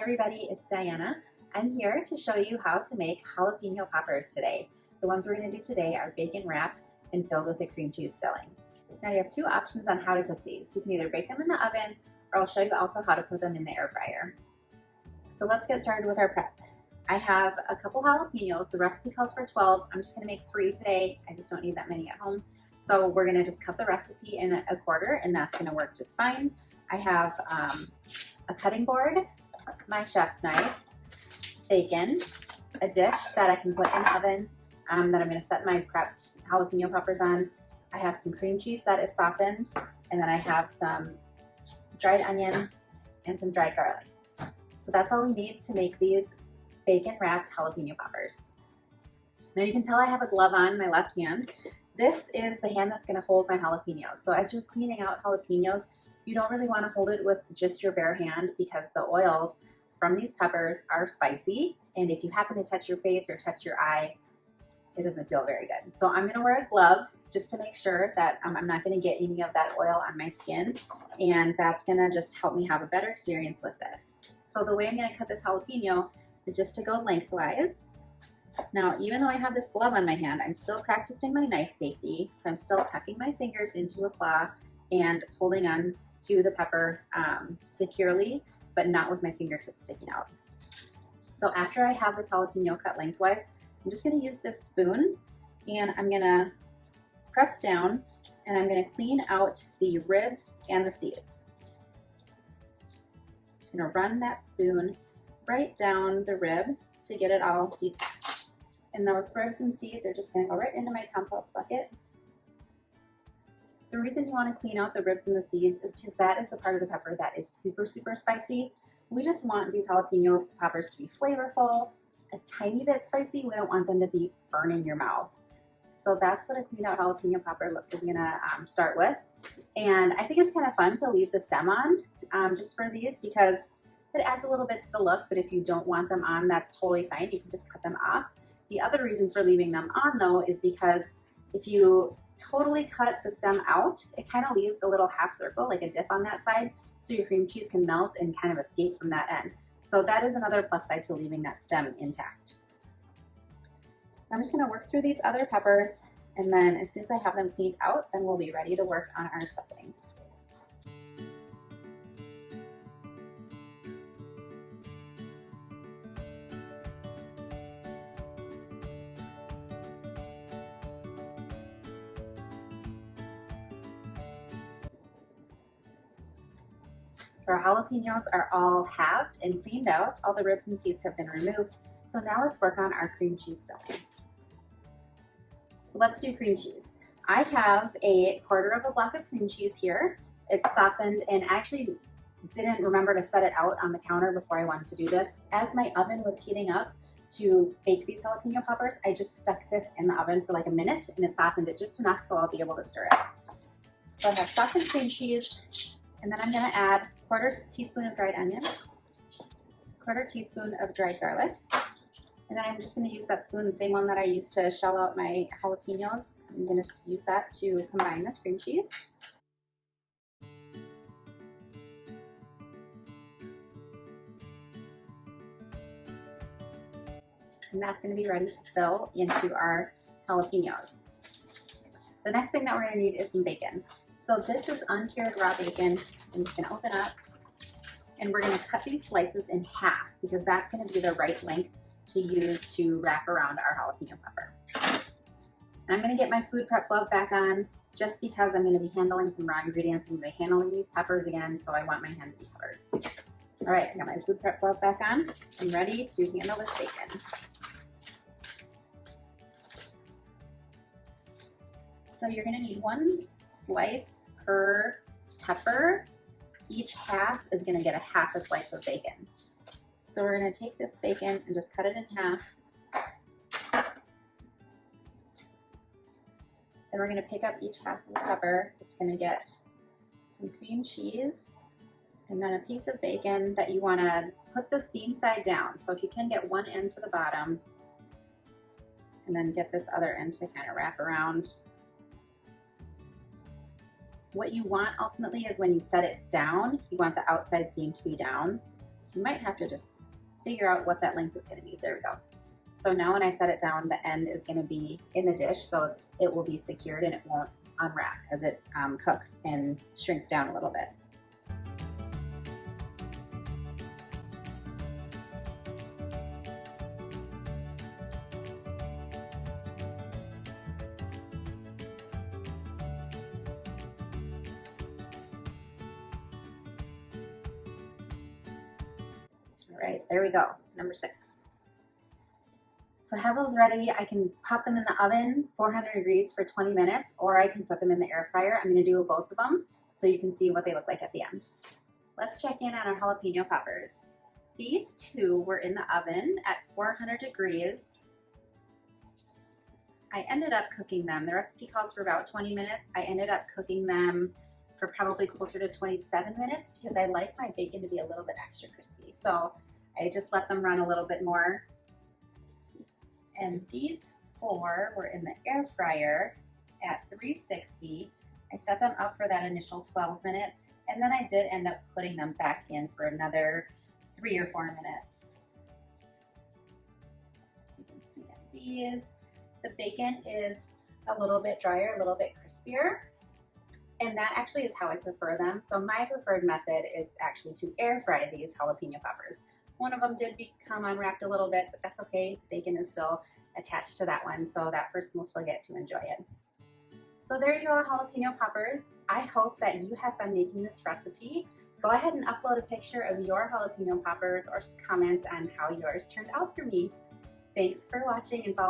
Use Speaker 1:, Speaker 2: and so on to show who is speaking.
Speaker 1: everybody, it's Diana. I'm here to show you how to make jalapeno poppers today. The ones we're going to do today are bacon wrapped and filled with a cream cheese filling. Now you have two options on how to cook these. You can either bake them in the oven, or I'll show you also how to put them in the air fryer. So let's get started with our prep. I have a couple jalapenos. The recipe calls for 12. I'm just going to make 3 today. I just don't need that many at home. So we're going to just cut the recipe in a quarter, and that's going to work just fine. I have a cutting board, my chef's knife, bacon, a dish that I can put in the oven that I'm going to set my prepped jalapeno peppers on. I have some cream cheese that is softened, and then I have some dried onion and some dried garlic. So that's all we need to make these bacon wrapped jalapeno poppers. Now you can tell I have a glove on my left hand. This is the hand that's going to hold my jalapenos. So as you're cleaning out jalapenos, you don't really want to hold it with just your bare hand because the oils from these peppers are spicy, and if you happen to touch your face or touch your eye, it doesn't feel very good. So I'm going to wear a glove just to make sure that I'm not going to get any of that oil on my skin, and that's going to just help me have a better experience with this. So the way I'm going to cut this jalapeno is just to go lengthwise. Now, even though I have this glove on my hand, I'm still practicing my knife safety, so I'm still tucking my fingers into a claw and holding on to the pepper securely, but not with my fingertips sticking out. So after I have this jalapeno cut lengthwise, I'm just going to use this spoon, and I'm going to press down, and I'm going to clean out the ribs and the seeds. I'm just going to run that spoon right down the rib to get it all detached. And those ribs and seeds are just going to go right into my compost bucket. The reason you want to clean out the ribs and the seeds is because that is the part of the pepper that is super, super spicy. We just want these jalapeno poppers to be flavorful, a tiny bit spicy. We don't want them to be burning your mouth. So that's what a cleaned out jalapeno popper is going to start with. And I think it's kind of fun to leave the stem on just for these because it adds a little bit to the look, but if you don't want them on, that's totally fine. You can just cut them off. The other reason for leaving them on though is because if you totally cut the stem out, it kind of leaves a little half circle, like a dip on that side, so your cream cheese can melt and kind of escape from that end. So that is another plus side to leaving that stem intact. So I'm just going to work through these other peppers, and then as soon as I have them cleaned out, then we'll be ready to work on our stuffing. So our jalapenos are all halved and cleaned out. All the ribs and seeds have been removed. So now let's work on our cream cheese filling. So let's do cream cheese. I have a quarter of a block of cream cheese here. It's softened, and I actually didn't remember to set it out on the counter before I wanted to do this. As my oven was heating up to bake these jalapeno poppers, I just stuck this in the oven for like a minute, and it softened it just enough so I'll be able to stir it. So I have softened cream cheese, and then I'm going to add quarter teaspoon of dried onion, quarter teaspoon of dried garlic, and then I'm just going to use that spoon, the same one that I used to shell out my jalapenos. I'm going to use that to combine this cream cheese. And that's going to be ready to fill into our jalapenos. The next thing that we're going to need is some bacon. So this is uncured raw bacon. I'm just going to open up, and we're going to cut these slices in half because that's going to be the right length to use to wrap around our jalapeno pepper. And I'm going to get my food prep glove back on just because I'm going to be handling some raw ingredients. I'm going to be handling these peppers again, so I want my hand to be covered. All right, I got my food prep glove back on. I'm ready to handle this bacon. So you're going to need 1 slice per pepper. Each half is going to get a half a slice of bacon. So we're going to take this bacon and just cut it in half. Then we're going to pick up each half of the pepper. It's going to get some cream cheese and then a piece of bacon that you want to put the seam side down. So if you can get one end to the bottom and then get this other end to kind of wrap around. What you want ultimately is when you set it down, you want the outside seam to be down. So you might have to just figure out what that length is going to be. There we go. So now when I set it down, the end is going to be in the dish, so it will be secured and it won't unwrap as it cooks and shrinks down a little bit. All right, there we go, number 6. So I have those ready. I can pop them in the oven, 400 degrees for 20 minutes, or I can put them in the air fryer. I'm gonna do both of them so you can see what they look like at the end. Let's check in on our jalapeno peppers. These 2 were in the oven at 400 degrees. I ended up cooking them. The recipe calls for about 20 minutes. I ended up cooking them for probably closer to 27 minutes because I like my bacon to be a little bit extra crispy. So I just let them run a little bit more. And these 4 were in the air fryer at 360. I set them up for that initial 12 minutes, and then I did end up putting them back in for another 3 or 4 minutes. You can see on these, the bacon is a little bit drier, a little bit crispier, and that actually is how I prefer them. So my preferred method is actually to air fry these jalapeno peppers. One of them did become unwrapped a little bit, but that's okay. Bacon is still attached to that one, so that person will still get to enjoy it. So there you go, jalapeno peppers. I hope that you have fun making this recipe. Go ahead and upload a picture of your jalapeno peppers or some comments on how yours turned out for me. Thanks for watching and follow